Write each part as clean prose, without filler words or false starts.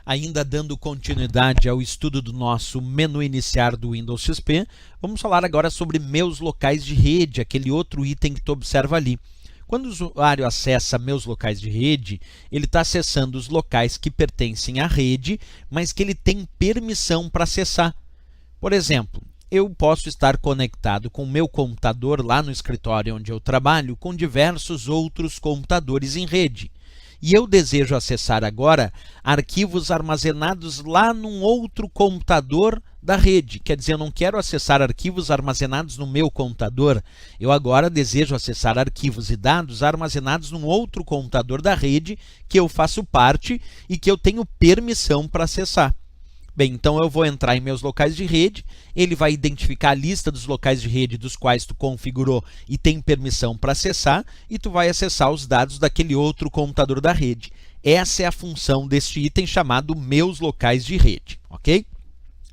Ainda dando continuidade ao estudo do nosso menu iniciar do Windows XP, vamos falar agora sobre meus locais de rede, aquele outro item que tu observa ali. Quando o usuário acessa meus locais de rede, ele está acessando os locais que pertencem à rede, mas que ele tem permissão para acessar. Por exemplo, eu posso estar conectado com o meu computador lá no escritório onde eu trabalho com diversos outros computadores em rede. E eu desejo acessar agora arquivos armazenados lá num outro computador da rede. Quer dizer, eu não quero acessar arquivos armazenados no meu computador. Eu agora desejo acessar arquivos e dados armazenados num outro computador da rede que eu faço parte e que eu tenho permissão para acessar. Bem, então eu vou entrar em meus locais de rede, ele vai identificar a lista dos locais de rede dos quais tu configurou e tem permissão para acessar, e tu vai acessar os dados daquele outro computador da rede. Essa é a função deste item chamado meus locais de rede, ok?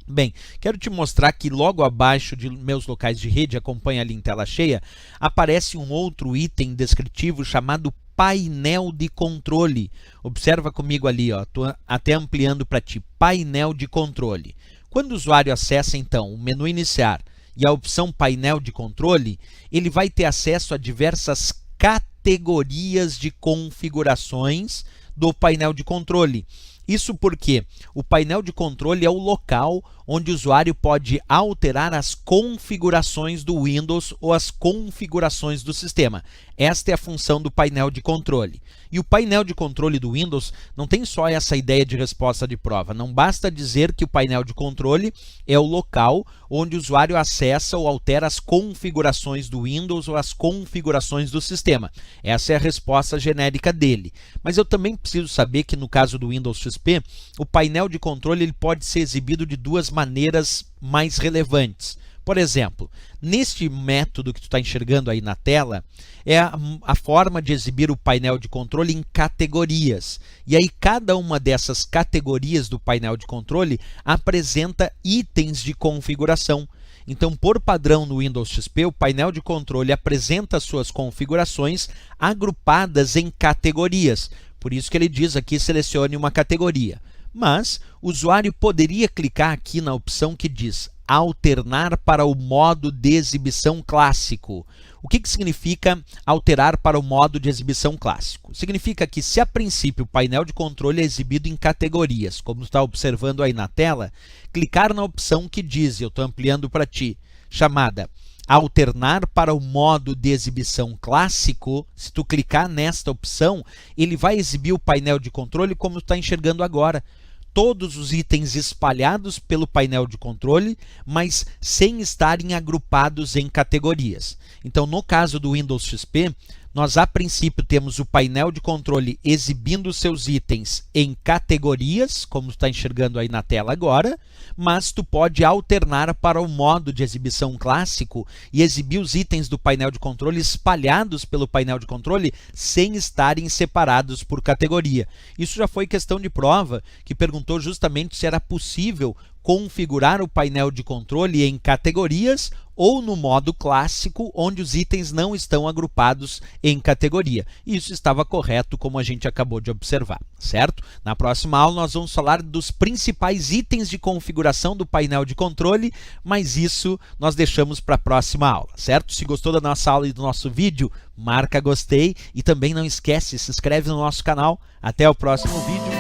Bem, quero te mostrar que logo abaixo de meus locais de rede, acompanha ali em tela cheia, aparece um outro item descritivo chamado painel de controle. Observa comigo ali, estou até ampliando para ti, painel de controle. Quando o usuário acessa então o menu iniciar e a opção painel de controle, ele vai ter acesso a diversas categorias de configurações do painel de controle. Isso porque o painel de controle é o local onde o usuário pode alterar as configurações do Windows ou as configurações do sistema. Esta é a função do painel de controle. E o painel de controle do Windows não tem só essa ideia de resposta de prova. Não basta dizer que o painel de controle é o local onde o usuário acessa ou altera as configurações do Windows ou as configurações do sistema. Essa é a resposta genérica dele. Mas eu também preciso saber que no caso do Windows XP, o painel de controle ele pode ser exibido de duas maneiras mais relevantes. Por exemplo, neste método que tu está enxergando aí na tela, é a forma de exibir o painel de controle em categorias. E aí cada uma dessas categorias do painel de controle apresenta itens de configuração. Então, por padrão no Windows XP, o painel de controle apresenta suas configurações agrupadas em categorias. Por isso que ele diz aqui, selecione uma categoria. Mas o usuário poderia clicar aqui na opção que diz alternar para o modo de exibição clássico. O que significa alterar para o modo de exibição clássico? Significa que se a princípio o painel de controle é exibido em categorias, como está observando aí na tela, clicar na opção que diz, eu estou ampliando para ti, chamada alternar para o modo de exibição clássico, se tu clicar nesta opção, ele vai exibir o painel de controle como tu está enxergando agora. Todos os itens espalhados pelo painel de controle, mas sem estarem agrupados em categorias. Então, no caso do Windows XP, nós a princípio temos o painel de controle exibindo seus itens em categorias, como está enxergando aí na tela agora, mas tu pode alternar para o modo de exibição clássico e exibir os itens do painel de controle espalhados pelo painel de controle sem estarem separados por categoria. Isso já foi questão de prova, que perguntou justamente se era possível configurar o painel de controle em categorias ou no modo clássico, onde os itens não estão agrupados em categoria. Isso estava correto, como a gente acabou de observar, certo? Na próxima aula nós vamos falar dos principais itens de configuração do painel de controle, mas isso nós deixamos para a próxima aula, certo? Se gostou da nossa aula e do nosso vídeo, marca gostei e também não esquece, se inscreve no nosso canal. Até o próximo vídeo.